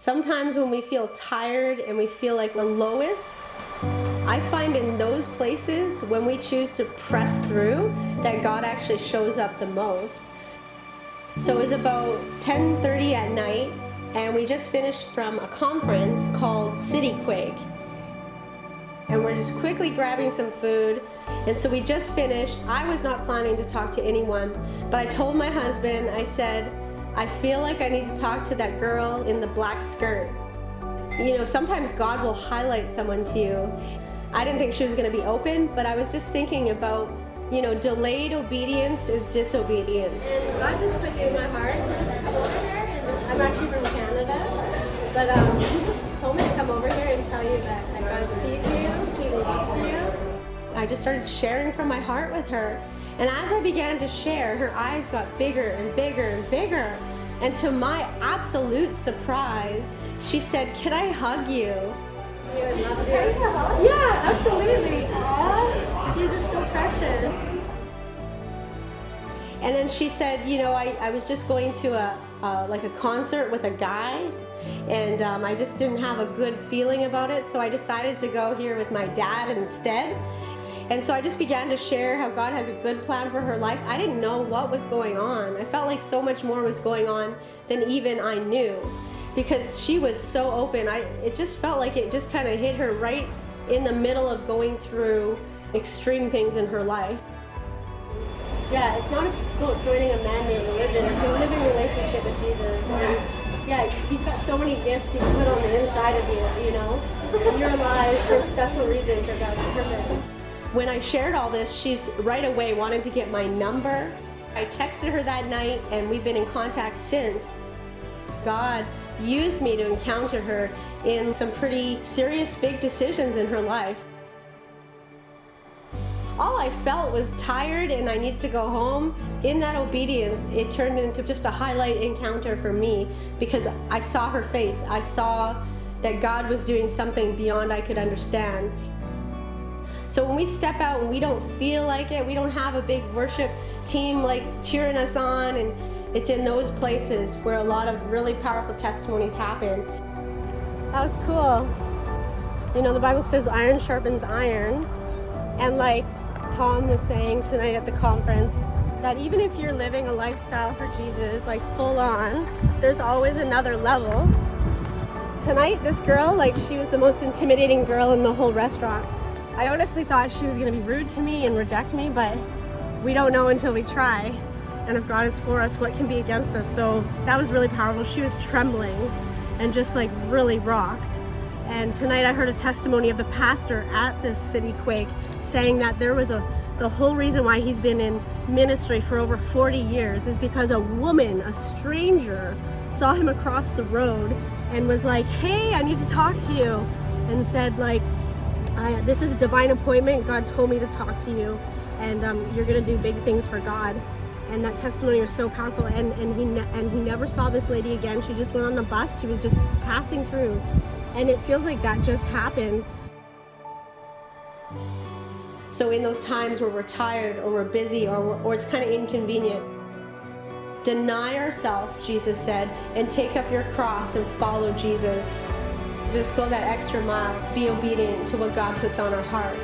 Sometimes when we feel tired and we feel like the lowest, I find in those places when we choose to press through that God actually shows up the most. So it was about 10:30 at night and we just finished from a conference called City Quake. And we're just quickly grabbing some food. And so we just finished. I was not planning to talk to anyone, but I told my husband, I said, I feel like I need to talk to that girl in the black skirt. You know, sometimes God will highlight someone to you. I didn't think she was going to be open, but I was just thinking about, you know, delayed obedience is disobedience. And God just put you in my heart. Come over here. I'm actually from Canada, but He just told me to come over here and tell you that God sees you, He loves you. I just started sharing from my heart with her. And as I began to share, her eyes got bigger and bigger and bigger. And to my absolute surprise, she said, "Can I hug you?" You would love to. Yeah, absolutely. Aww, you're just so precious. And then she said, you know, I was just going to a concert with a guy, and I just didn't have a good feeling about it, so I decided to go here with my dad instead. And so I just began to share how God has a good plan for her life. I didn't know what was going on. I felt like so much more was going on than even I knew, because she was so open. It just felt like it just kind of hit her right in the middle of going through extreme things in her life. Yeah, it's not about joining a man-made religion. It's a living relationship with Jesus. And yeah, He's got so many gifts He's put on the inside of you, you know? And you're alive for a special reason, for God's purpose. When I shared all this, she's right away wanted to get my number. I texted her that night, and we've been in contact since. God used me to encounter her in some pretty serious, big decisions in her life. All I felt was tired and I needed to go home. In that obedience, it turned into just a highlight encounter for me, because I saw her face. I saw that God was doing something beyond I could understand. So when we step out and we don't feel like it, we don't have a big worship team like cheering us on, and it's in those places where a lot of really powerful testimonies happen. That was cool. You know, the Bible says iron sharpens iron. And like Tom was saying tonight at the conference, that even if you're living a lifestyle for Jesus, like full on, there's always another level. Tonight, this girl, like, she was the most intimidating girl in the whole restaurant. I honestly thought she was going to be rude to me and reject me, but we don't know until we try. And if God is for us, what can be against us? So that was really powerful. She was trembling and just like really rocked. And tonight I heard a testimony of the pastor at this City Quake saying that there was the whole reason why he's been in ministry for over 40 years is because a woman, a stranger, saw him across the road and was like, "Hey, I need to talk to you," and said like, "This is a divine appointment. God told me to talk to you, and you're gonna do big things for God." And that testimony was so powerful. And he never saw this lady again. She just went on the bus. She was just passing through, and it feels like that just happened. So in those times where we're tired or we're busy or it's kind of inconvenient, deny ourselves, Jesus said, and take up your cross and follow Jesus. Just go that extra mile. Be obedient to what God puts on our heart.